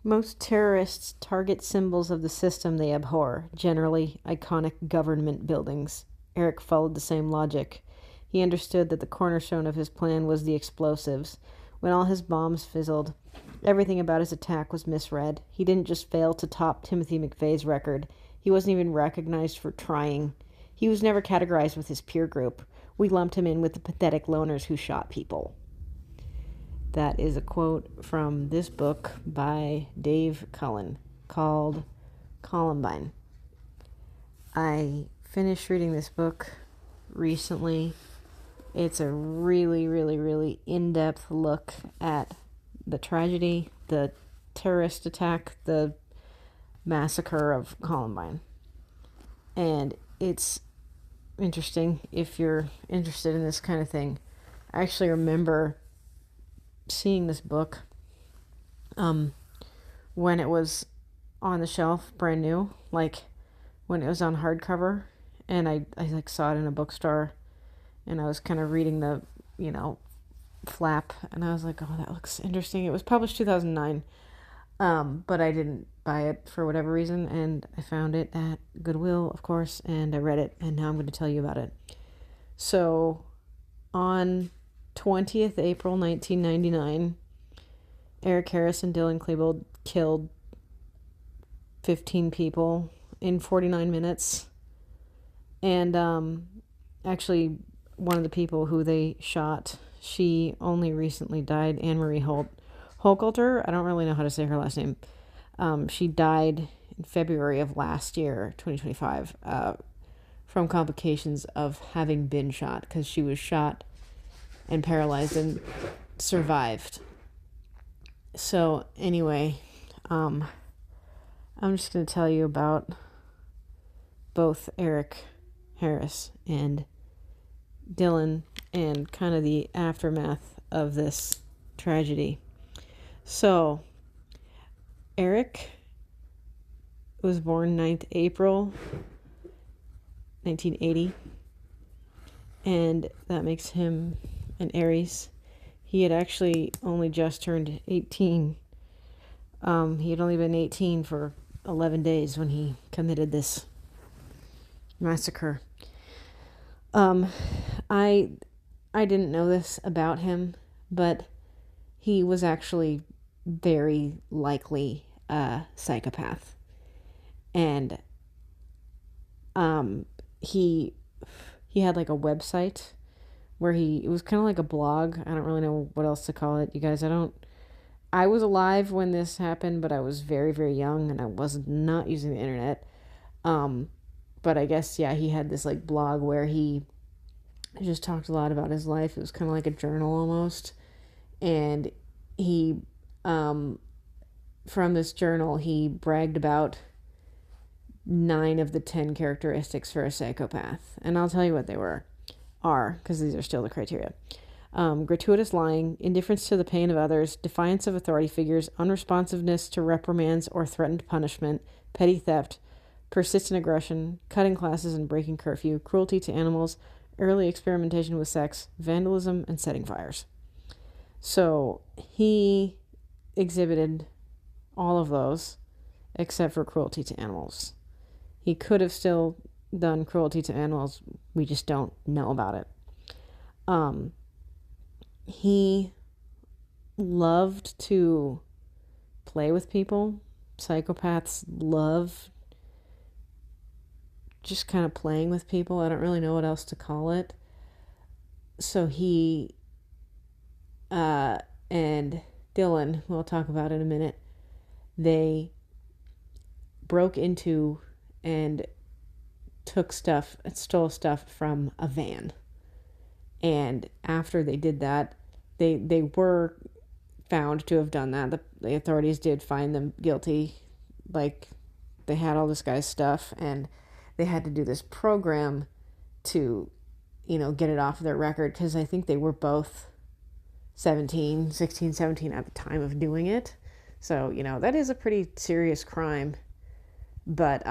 Most terrorists target symbols of the system they abhor, generally iconic government buildings. Eric followed the same logic. He understood that the cornerstone of his plan was the explosives. When all his bombs fizzled, everything about his attack was misread. He didn't just fail to top Timothy McVeigh's record, he wasn't even recognized for trying. He was never categorized with his peer group. We lumped him in with the pathetic loners who shot people. That is a quote from this book by Dave Cullen called Columbine. I finished reading this book recently. It's a really, really, really in-depth look at the tragedy, the terrorist attack, the massacre of Columbine. And it's interesting if you're interested in this kind of thing. I actually remember seeing this book when it was on the shelf, brand new, like when it was on hardcover, and I like saw it in a bookstore, and I was kind of reading the, flap, and I was like, oh, that looks interesting. It was published 2009, but I didn't buy it for whatever reason, and I found it at Goodwill, of course, and I read it, and now I'm going to tell you about it. So, on 20th April 1999, Eric Harris and Dylan Klebold killed 15 people in 49 minutes. And actually, one of the people who they shot, she only recently died, Anne-Marie Hochhalter. I don't really know how to say her last name. She died in February of last year, 2025, from complications of having been shot, because she was shot and paralyzed and survived. So anyway, I'm just going to tell you about both Eric Harris and Dylan and kind of the aftermath of this tragedy. So Eric was born 9th April 1980, and that makes him an Aries. He had actually only just turned 18. He had only been 18 for 11 days when he committed this massacre. I didn't know this about him, but he was actually very likely a psychopath. And he had like a website where it was kind of like a blog. I don't really know what else to call it, you guys. I was alive when this happened, but I was very, very young, and I was not using the internet. But I guess, yeah, he had this like blog where he just talked a lot about his life. It was kind of like a journal almost. And he, from this journal, he bragged about 9 of the 10 characteristics for a psychopath. And I'll tell you what they are, because these are still the criteria. Gratuitous lying, indifference to the pain of others, defiance of authority figures, unresponsiveness to reprimands or threatened punishment, petty theft, persistent aggression, cutting classes and breaking curfew, cruelty to animals, early experimentation with sex, vandalism, and setting fires. So he exhibited all of those except for cruelty to animals. He could have still done cruelty to animals. We just don't know about it. He loved to play with people. Psychopaths love just kind of playing with people. I don't really know what else to call it. So he and Dylan, we'll talk about in a minute, they broke into and stole stuff from a van. And after they did that, they were found to have done that. The authorities did find them guilty. Like, they had all this guy's stuff, and they had to do this program to, get it off their record, because I think they were both 16, 17 at the time of doing it. So, that is a pretty serious crime. But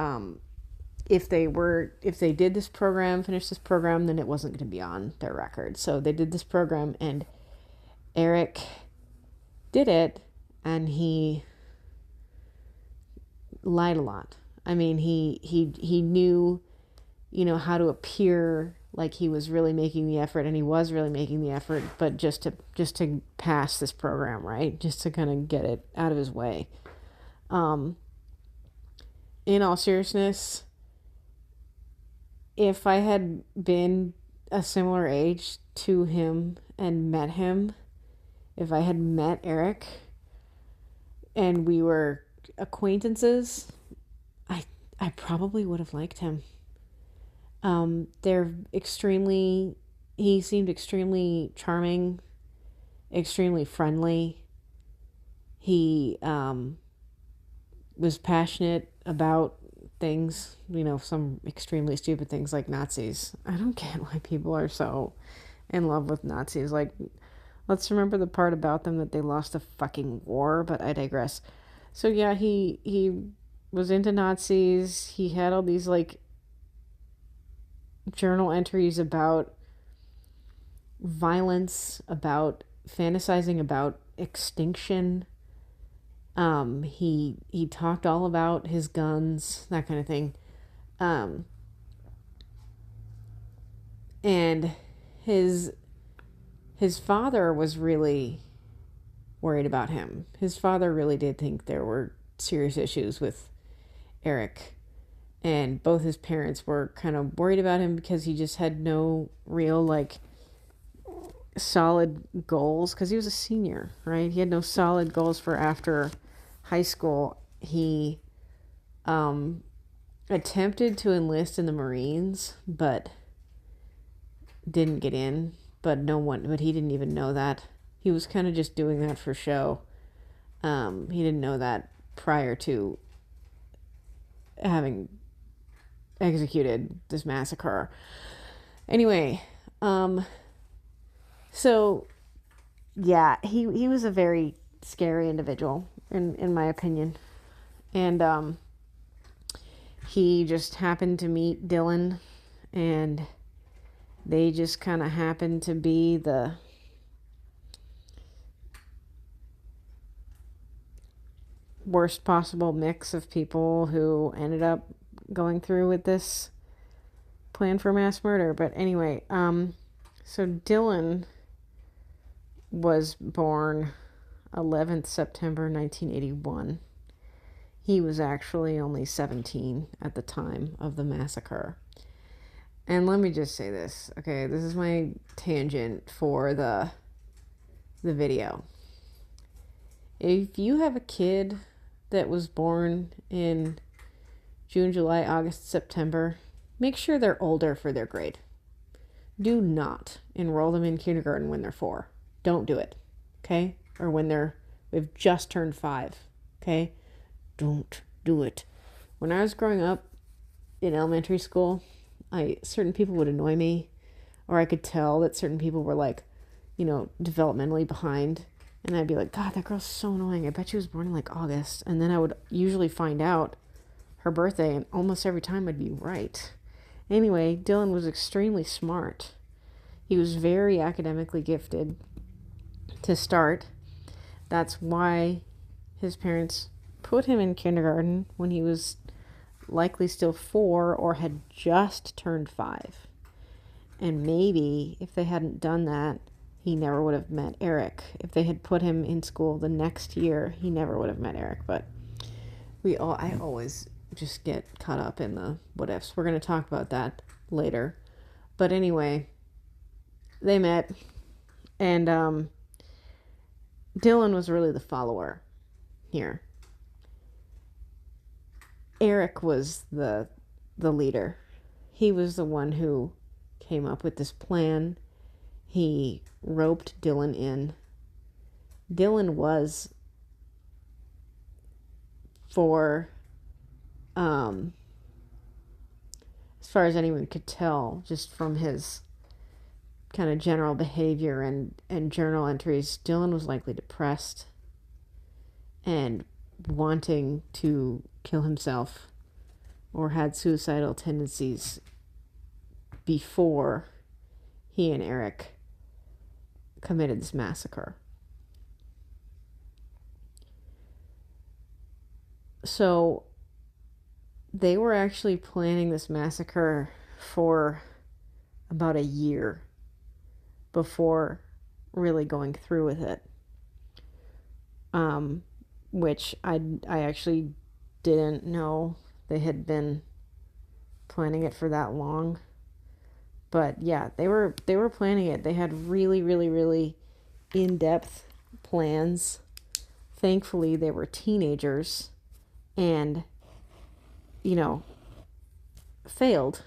if they did this program, finished this program, then it wasn't going to be on their record. So they did this program, and Eric did it, and he lied a lot. I mean, he knew, how to appear like he was really making the effort, and he was really making the effort, but just to pass this program, right? Just to kind of get it out of his way. In all seriousness, if I had been a similar age to him and met him, if I had met Eric and we were acquaintances, I probably would have liked him. He seemed extremely charming, extremely friendly. He was passionate about things, some extremely stupid things like Nazis. I don't get why people are so in love with Nazis. Like, let's remember the part about them that they lost a fucking war, but I digress. So yeah, he was into Nazis. He had all these like journal entries about violence, about fantasizing about extinction. He talked all about his guns, that kind of thing. And his father was really worried about him. His father really did think there were serious issues with Eric. And both his parents were kind of worried about him because he just had no real, like, solid goals. Because he was a senior, right? He had no solid goals for after high school. He attempted to enlist in the Marines, but didn't get in. But he didn't even know that. He was kind of just doing that for show. He didn't know that prior to having executed this massacre. Anyway, so yeah, he was a very scary individual in my opinion. And he just happened to meet Dylan, and they just kind of happened to be the worst possible mix of people who ended up going through with this plan for mass murder. But anyway, so Dylan was born 11th September 1981. He was actually only 17 at the time of the massacre. And let me just say this, okay? This is my tangent for the video. If you have a kid that was born in June, July, August, September, make sure they're older for their grade. Do not enroll them in kindergarten when they're 4. Don't do it, okay? Or when we've just turned 5, okay? Don't do it. When I was growing up in elementary school, certain people would annoy me, or I could tell that certain people were like, developmentally behind. And I'd be like, God, that girl's so annoying. I bet she was born in like August. And then I would usually find out her birthday, and almost every time I'd be right. Anyway, Dylan was extremely smart. He was very academically gifted to start. That's why his parents put him in kindergarten when he was likely still 4 or had just turned 5. And maybe if they hadn't done that, he never would have met Eric. If they had put him in school the next year, he never would have met Eric. But I always just get caught up in the what ifs. We're going to talk about that later. But anyway, they met, and Dylan was really the follower here. Eric was the leader. He was the one who came up with this plan. He roped Dylan in. Dylan was, for as far as anyone could tell, just from his kind of general behavior and journal entries, Dylan was likely depressed and wanting to kill himself, or had suicidal tendencies before he and Eric committed this massacre. So they were actually planning this massacre for about a year before really going through with it. Which I actually didn't know they had been planning it for that long. But yeah, they were planning it. They had really, really, really in-depth plans. Thankfully, they were teenagers and, failed.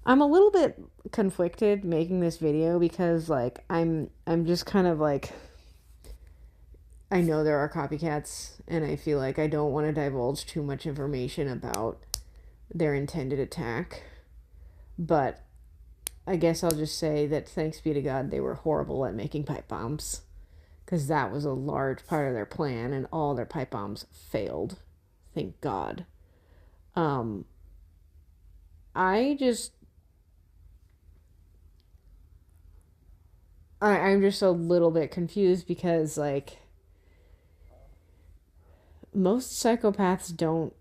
I'm a little bit conflicted making this video because I'm just kind of I know there are copycats and I feel like I don't want to divulge too much information about their intended attack. But I guess I'll just say that thanks be to God they were horrible at making pipe bombs, because that was a large part of their plan and all their pipe bombs failed. Thank God. I just I'm just a little bit confused because most psychopaths don't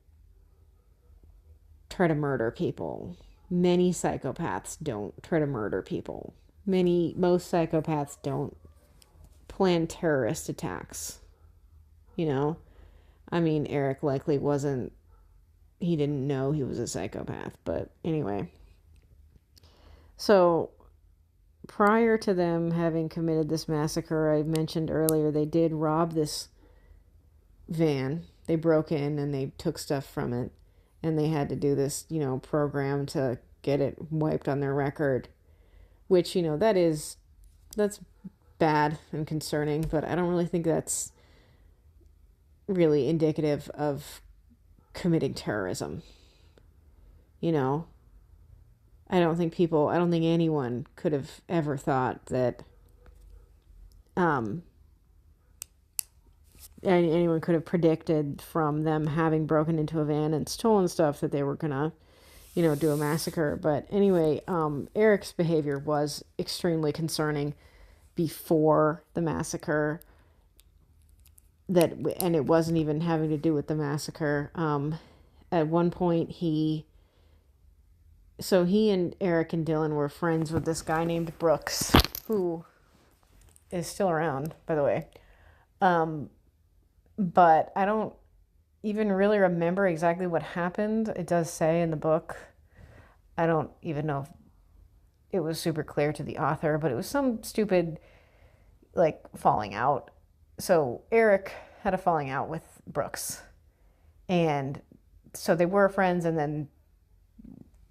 try to murder people. Many psychopaths don't try to murder people. Most psychopaths don't plan terrorist attacks. I mean, Eric likely wasn't, he didn't know he was a psychopath, but anyway. So, prior to them having committed this massacre, I mentioned earlier, they did rob this van. They broke in and they took stuff from it, and they had to do this, program to get it wiped on their record, which, that's bad and concerning, but I don't really think that's really indicative of committing terrorism. I don't think anyone could have ever thought that anyone could have predicted from them having broken into a van and stolen stuff that they were gonna, do a massacre. But anyway, Eric's behavior was extremely concerning before the massacre. And it wasn't even having to do with the massacre. At one point, he and Eric and Dylan were friends with this guy named Brooks, who is still around, by the way. But I don't even really remember exactly what happened. It does say in the book. I don't even know if it was super clear to the author, but it was some stupid, falling out. So Eric had a falling out with Brooks. And so they were friends, and then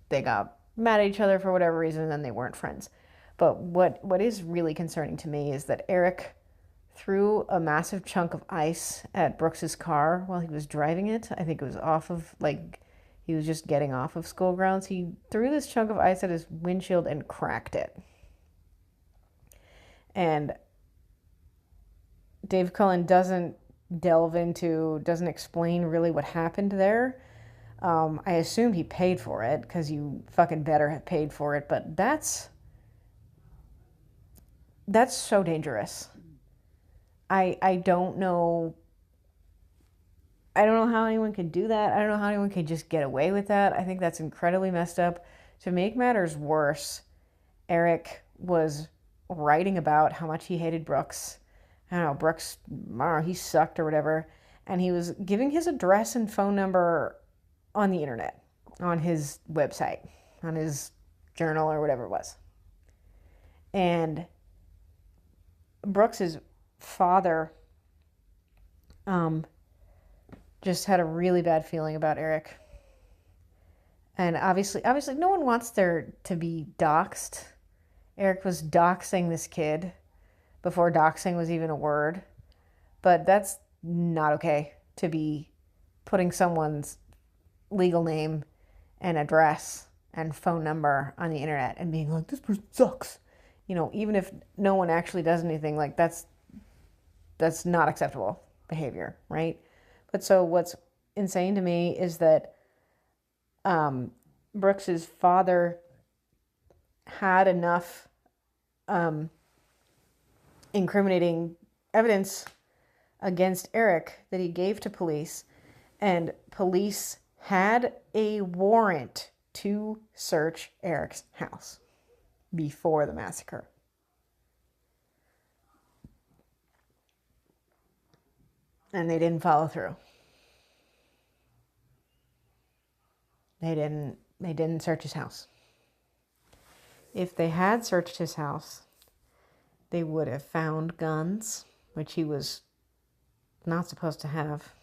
they got mad at each other for whatever reason, and then they weren't friends. But what is really concerning to me is that Eric threw a massive chunk of ice at Brooks's car while he was driving it. I think it was off of, he was just getting off of school grounds. He threw this chunk of ice at his windshield and cracked it. And Dave Cullen doesn't explain really what happened there. I assume he paid for it, because you fucking better have paid for it, but that's so dangerous. I don't know how anyone can do that. I don't know how anyone can just get away with that. I think that's incredibly messed up. To make matters worse, Eric was writing about how much he hated Brooks. I don't know, Brooks, he sucked or whatever. And he was giving his address and phone number on the internet, on his website, on his journal or whatever it was. And Brooks's father just had a really bad feeling about Eric. And obviously no one wants there to be doxed. Eric was doxing this kid before doxing was even a word. But that's not okay, to be putting someone's legal name and address and phone number on the internet and being like, this person sucks. Even if no one actually does anything, that's not acceptable behavior, right? But so what's insane to me is that Brooks's father had enough incriminating evidence against Eric that he gave to police, and police had a warrant to search Eric's house before the massacre. And they didn't follow through. They didn't search his house. If they had searched his house, they would have found guns, which he was not supposed to have.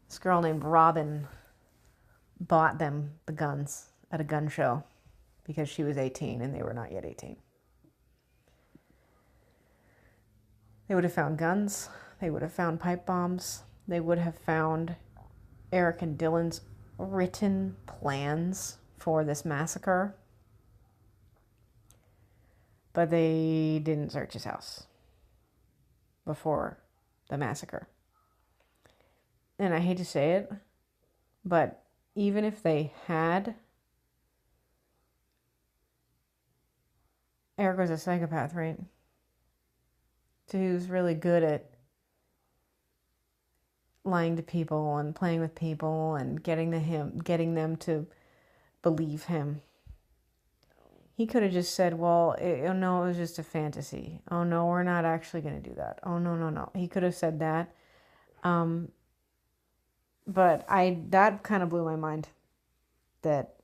This girl named Robin bought them the guns at a gun show because she was 18 and they were not yet 18. They would have found guns. They would have found pipe bombs. They would have found Eric and Dylan's written plans for this massacre. But they didn't search his house before the massacre. And I hate to say it, but even if they had, Eric was a psychopath, right? So he was really good at lying to people and playing with people and getting them to believe him. He could have just said, well, no, it was just a fantasy. Oh, no, we're not actually going to do that. Oh, no. He could have said that. But that kind of blew my mind that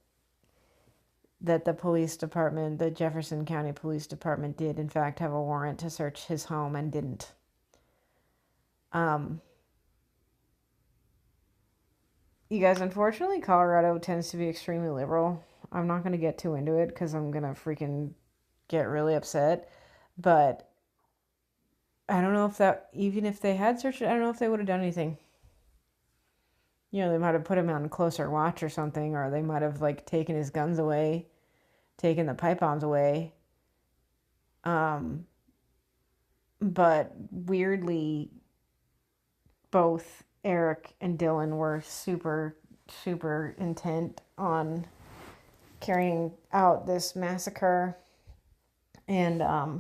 the police department, the Jefferson County Police Department, did in fact have a warrant to search his home and didn't. You guys, unfortunately, Colorado tends to be extremely liberal. I'm not going to get too into it because I'm going to freaking get really upset. But I don't know if that, even if they had searched it, I don't know if they would have done anything. You know, they might have put him on closer watch or something, or they might have, like, taken his guns away, taken the pipe bombs away. But weirdly, both Eric and Dylan were super, super intent on carrying out this massacre. And I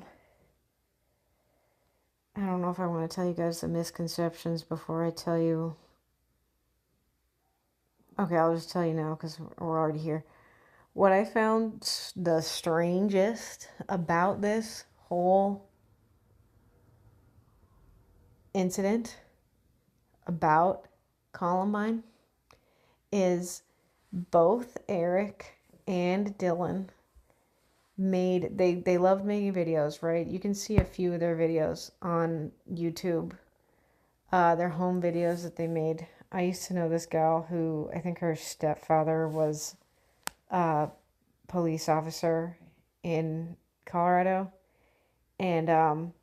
don't know if I want to tell you guys the misconceptions before I tell you. Okay, I'll just tell you now because we're already here. What I found the strangest about this whole incident about Columbine is both Eric and Dylan they loved making videos, right? You can see a few of their videos on YouTube, their home videos that they made. I used to know this gal who, I think her stepfather was a police officer in Colorado, and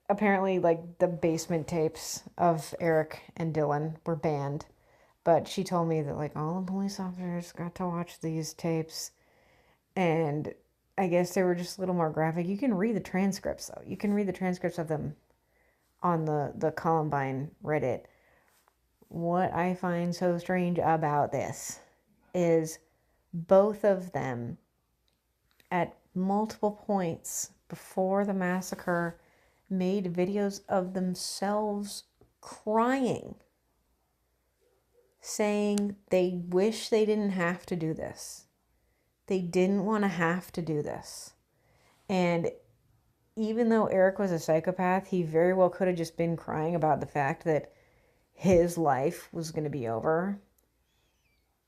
apparently, like, the basement tapes of Eric and Dylan were banned, but she told me that, like, all the police officers got to watch these tapes. And I guess they were just a little more graphic. You can read the transcripts, though. You can read the transcripts of them on the Columbine Reddit. What I find so strange about this is both of them, at multiple points before the massacre, made videos of themselves crying, saying they wish they didn't have to do this. They didn't want to have to do this. And even though Eric was a psychopath, he very well could have just been crying about the fact that his life was going to be over.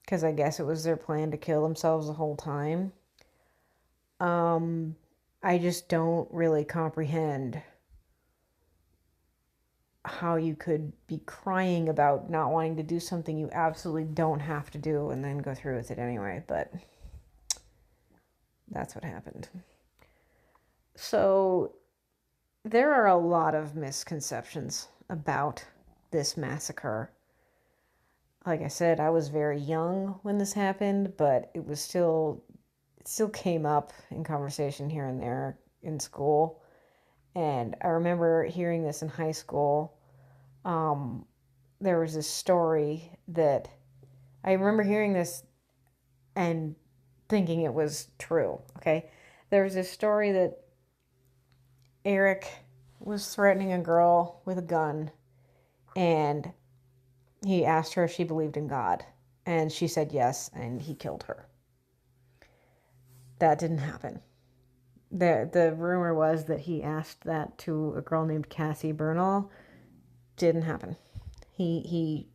Because I guess it was their plan to kill themselves the whole time. I just don't really comprehend how you could be crying about not wanting to do something you absolutely don't have to do and then go through with it anyway. But that's what happened. So there are a lot of misconceptions about this massacre. Like I said, I was very young when this happened, but it still came up in conversation here and there in school. And I remember hearing this in high school. There was this story that I remember hearing this and thinking it was true, okay? There was this story that Eric was threatening a girl with a gun, and he asked her if she believed in God, and she said yes, and he killed her. That didn't happen. The rumor was that he asked that to a girl named Cassie Bernal. Didn't happen. He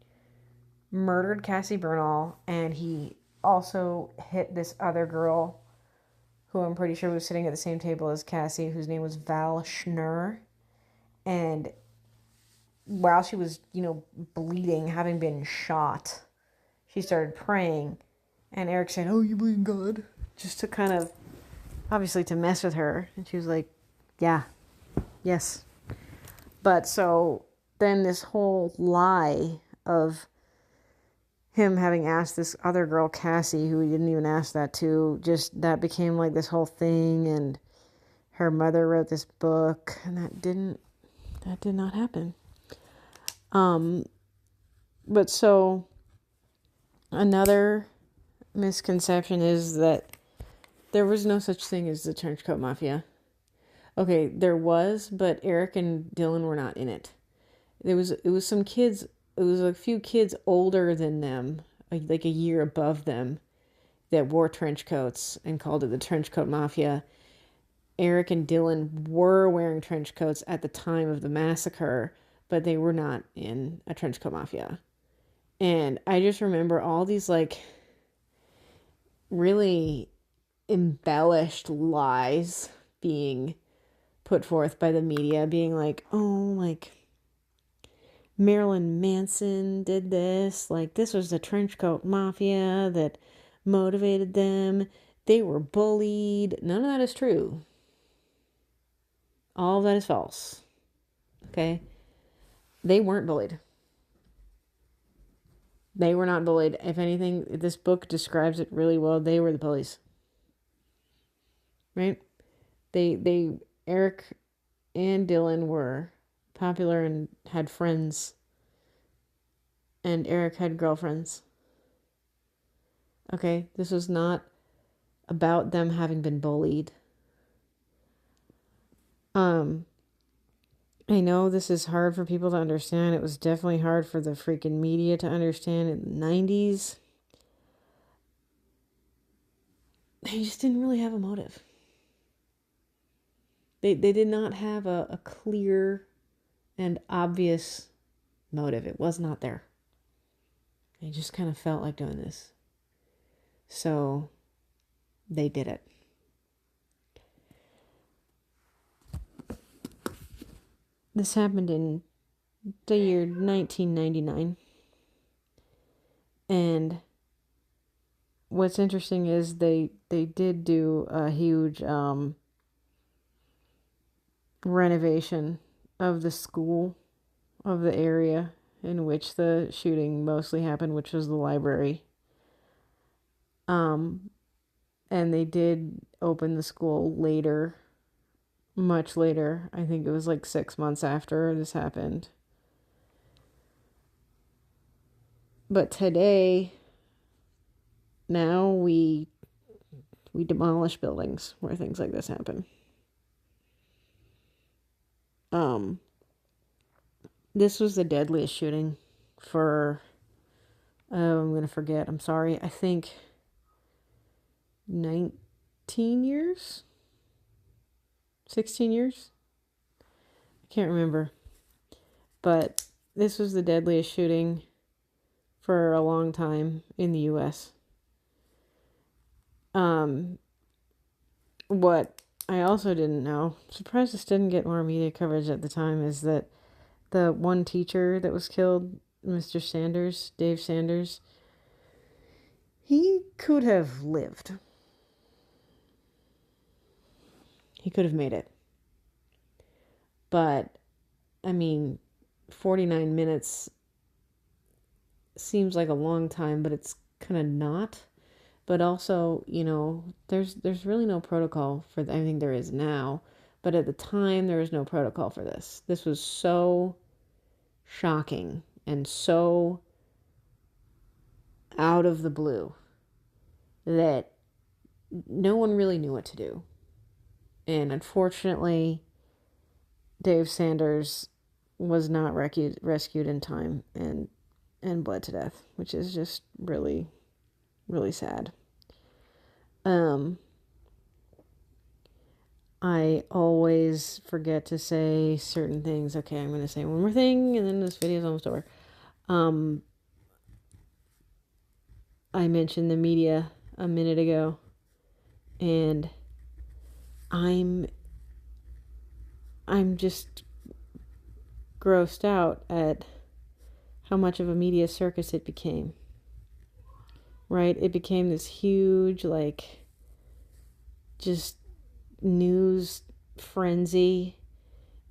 murdered Cassie Bernal, and he also hit this other girl who I'm pretty sure was sitting at the same table as Cassie, whose name was Val Schnur. And while she was, bleeding, having been shot, she started praying. And Eric said, "Oh, you believe in God?" Just to kind of, obviously to mess with her. And she was like, "Yeah, yes." But so then this whole lie of him having asked this other girl, Cassie, who he didn't even ask that to, just that became like this whole thing. And her mother wrote this book, and that did not happen. But so another misconception is that there was no such thing as the Trenchcoat Mafia. Okay, there was, but Eric and Dylan were not in it. It was some kids, it was a few kids older than them, like a year above them, that wore trench coats and called it the Trenchcoat Mafia. Eric and Dylan were wearing trench coats at the time of the massacre, but they were not in a Trenchcoat Mafia. And I just remember all these like really embellished lies being put forth by the media, being like, oh, like Marilyn Manson did this, like this was the Trenchcoat Mafia that motivated them. They were bullied. None of that is true. All of that is false. Okay? They weren't bullied. They were not bullied. If anything, this book describes it really well. They were the bullies. Right? Eric and Dylan were popular and had friends. And Eric had girlfriends. Okay? This was not about them having been bullied. I know this is hard for people to understand. It was definitely hard for the freaking media to understand in the 90s. They just didn't really have a motive. They did not have a clear and obvious motive. It was not there. They just kind of felt like doing this. So they did it. This happened in the year 1999. And what's interesting is they did do a huge renovation of the school of the area in which the shooting mostly happened, which was the library. And they did open the school later, much later. I think it was like 6 months after this happened. But today, now we demolish buildings where things like this happen. This was the deadliest shooting for, I'm going to forget, I'm sorry, I think 19 years? 16 years? I can't remember. But this was the deadliest shooting for a long time in the U.S. What I also didn't know, surprised this didn't get more media coverage at the time, is that the one teacher that was killed, Mr. Sanders, Dave Sanders, he could have lived. He could have made it. But, 49 minutes seems like a long time, but it's kind of not. But also, there's really no protocol for, I think there is now, but at the time there was no protocol for this. This was so shocking and so out of the blue that no one really knew what to do. And unfortunately, Dave Sanders was not rescued in time, and and bled to death, which is just really, really sad. I always forget to say certain things. Okay, I'm going to say one more thing, and then this video is almost over. I mentioned the media a minute ago, and I'm just grossed out at how much of a media circus it became. Right? It became this huge, like, just news frenzy.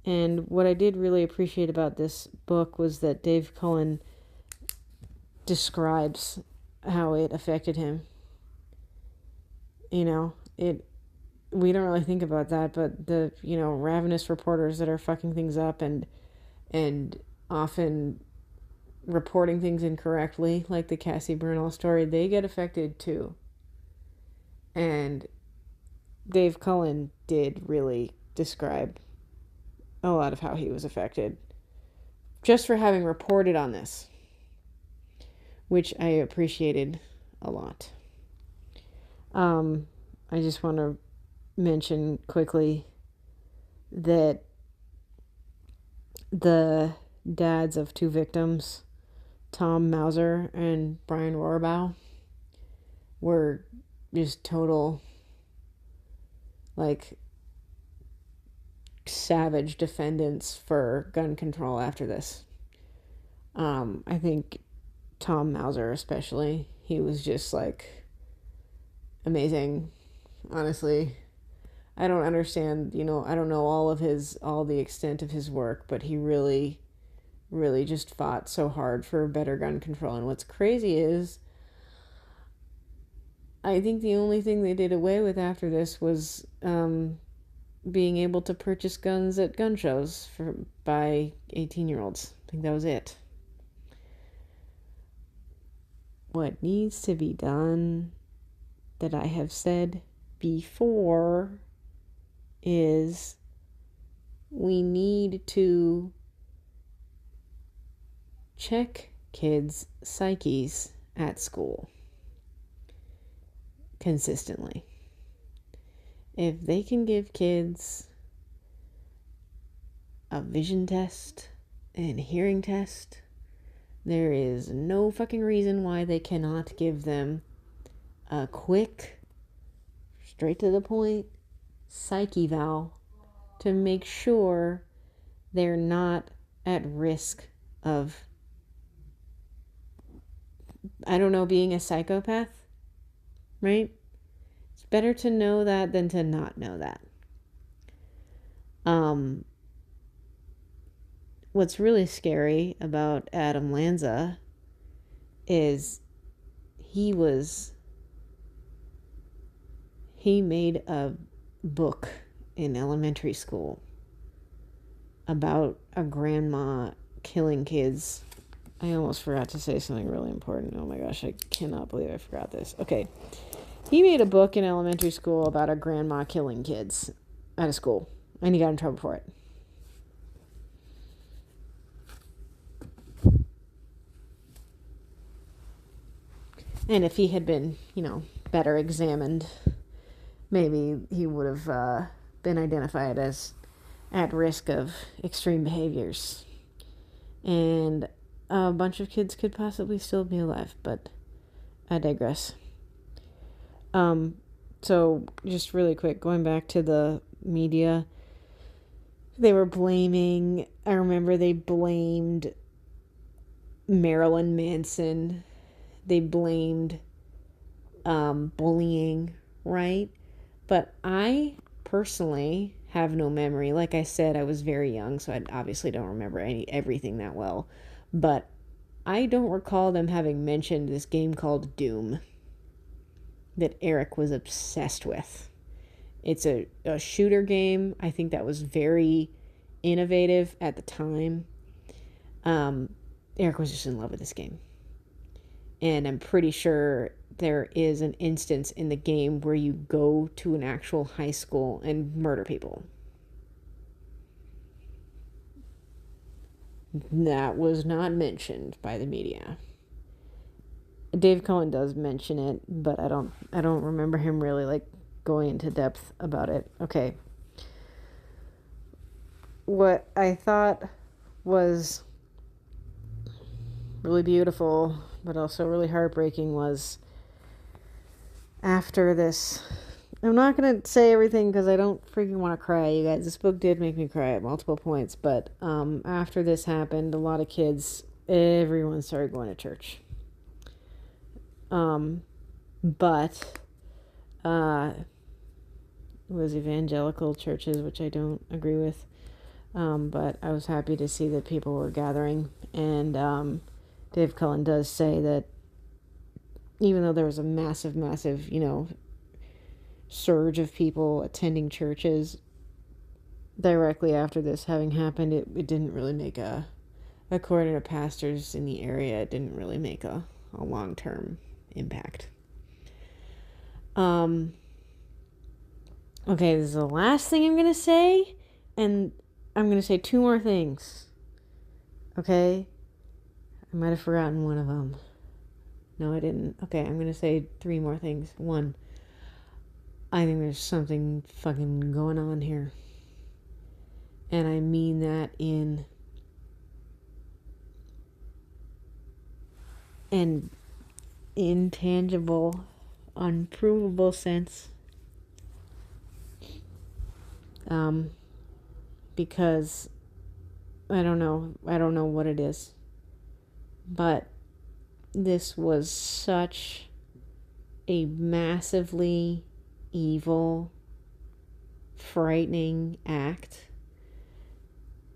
And what I did really appreciate about this book was that Dave Cullen describes how it affected him. You know, we don't really think about that, but the, ravenous reporters that are fucking things up and often reporting things incorrectly, like the Cassie Bernal story, they get affected too. And Dave Cullen did really describe a lot of how he was affected just for having reported on this, which I appreciated a lot. I just want to mention quickly that the dads of two victims, Tom Mauser and Brian Rohrbaugh, were just total, like, savage defendants for gun control after this. I think Tom Mauser especially, he was just, like, amazing. Honestly, I don't understand, I don't know all the extent of his work, but he really, really just fought so hard for better gun control. And what's crazy is, I think the only thing they did away with after this was being able to purchase guns at gun shows by 18-year-olds. I think that was it. What needs to be done, that I have said before, is we need to check kids' psyches at school consistently. If they can give kids a vision test and hearing test, there is no fucking reason why they cannot give them a quick, straight to the point psych eval to make sure they're not at risk of, being a psychopath, right? It's better to know that than to not know that. What's really scary about Adam Lanza is he made a book in elementary school about a grandma killing kids. I almost forgot to say something really important. Oh my gosh, I cannot believe I forgot this. Okay. He made a book in elementary school about a grandma killing kids at a school, and he got in trouble for it. And if he had been, better examined, maybe he would have been identified as at risk of extreme behaviors. And a bunch of kids could possibly still be alive, but I digress. So just really quick, going back to the media, I remember they blamed Marilyn Manson. They blamed bullying, right? But I personally have no memory. Like I said, I was very young, so I obviously don't remember everything that well. But I don't recall them having mentioned this game called Doom that Eric was obsessed with. It's a shooter game. I think that was very innovative at the time. Eric was just in love with this game. And I'm pretty sure there is an instance in the game where you go to an actual high school and murder people. That was not mentioned by the media. Dave Cullen does mention it, but I don't remember him really like going into depth about it. Okay. What I thought was really beautiful, but also really heartbreaking was after this. I'm not going to say everything because I don't freaking want to cry, you guys. This book did make me cry at multiple points, but after this happened, a lot of kids, everyone started going to church. But it was evangelical churches, which I don't agree with. But I was happy to see that people were gathering. And Dave Cullen does say that even though there was a massive, massive, surge of people attending churches directly after this having happened, it didn't really make according to pastors in the area, it didn't really make a long-term impact. Okay, this is the last thing I'm going to say, and I'm going to say two more things. Okay? I might have forgotten one of them. No, I didn't. Okay, I'm going to say three more things. One, I think there's something fucking going on here. And I mean that in an intangible, unprovable sense. Because I don't know what it is. But this was such a massively evil, frightening act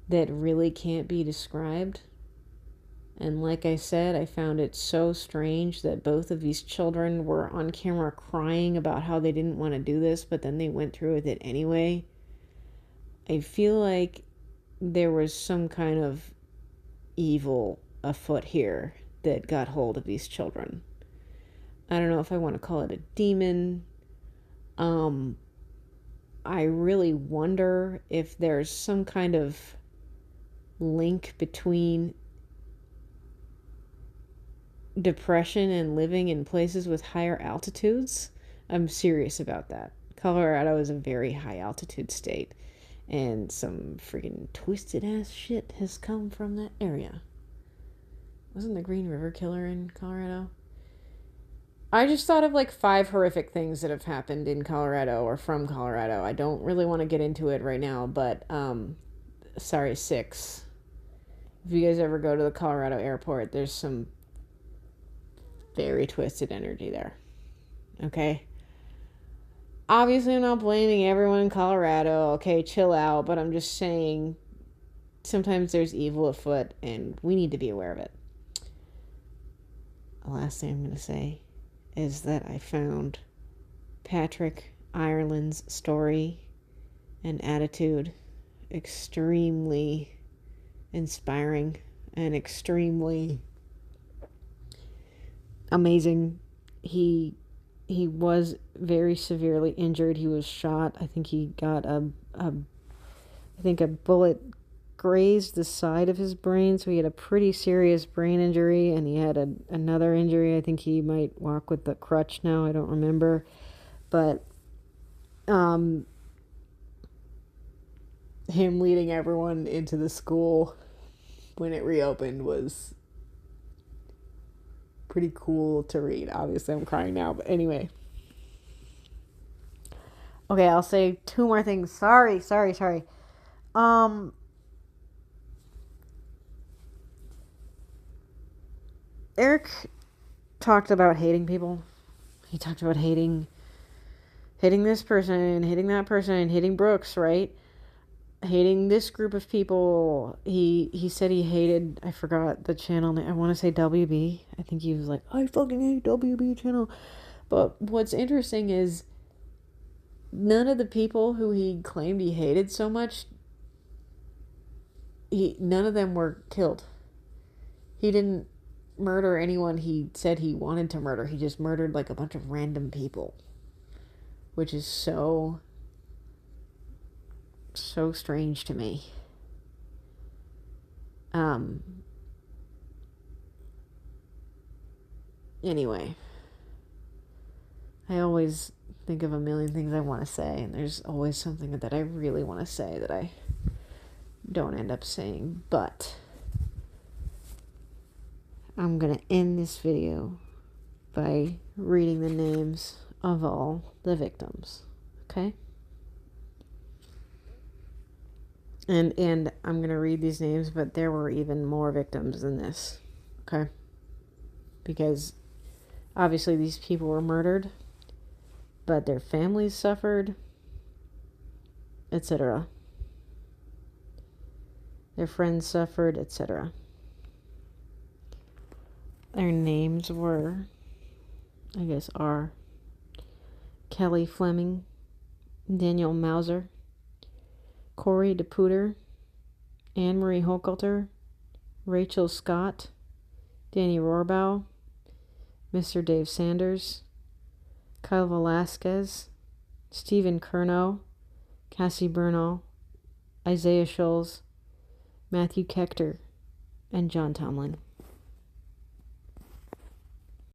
that really can't be described. And like I said, I found it so strange that both of these children were on camera crying about how they didn't want to do this, but then they went through with it anyway. I feel like there was some kind of evil afoot here that got hold of these children. I don't know if I want to call it a demon. I really wonder if there's some kind of link between depression and living in places with higher altitudes. I'm serious about that. Colorado is a very high altitude state, and some freaking twisted ass shit has come from that area. Wasn't the Green River Killer in Colorado? I just thought of like 5 horrific things that have happened in Colorado or from Colorado. I don't really want to get into it right now, but 6. If you guys ever go to the Colorado airport, there's some very twisted energy there. Okay? Obviously, I'm not blaming everyone in Colorado. Okay, chill out. But I'm just saying sometimes there's evil afoot and we need to be aware of it. The last thing I'm going to say is that I found Patrick Ireland's story and attitude extremely inspiring and extremely amazing. He was very severely injured. He was shot. I think he got a bullet grazed the side of his brain, so he had a pretty serious brain injury, and he had another injury. I think he might walk with the crutch now. I don't remember, but him leading everyone into the school when it reopened was pretty cool to read. Obviously, I'm crying now, but anyway. Okay, I'll say 2 more things. Sorry. Eric talked about hating people. He talked about hating this person, hating that person, hating Brooks, right? Hating this group of people. He said he hated, I forgot the channel name. I want to say WB. I think he was like, I fucking hate WB channel. But what's interesting is none of the people who he claimed he hated so much, none of them were killed. He didn't murder anyone he said he wanted to murder. He just murdered like a bunch of random people, which is so strange to me. Anyway, I always think of a million things I want to say, and there's always something that I really want to say that I don't end up saying, but I'm going to end this video by reading the names of all the victims, okay? And I'm going to read these names, but there were even more victims than this, okay? Because obviously these people were murdered, but their families suffered, etc. Their friends suffered, etc. Their names were, are Kelly Fleming, Daniel Mauser, Corey DePuter, Anne Marie Hochulter, Rachel Scott, Danny Rohrbaugh, Mr. Dave Sanders, Kyle Velasquez, Stephen Curnow, Cassie Bernal, Isaiah Scholes, Matthew Kechter, and John Tomlin.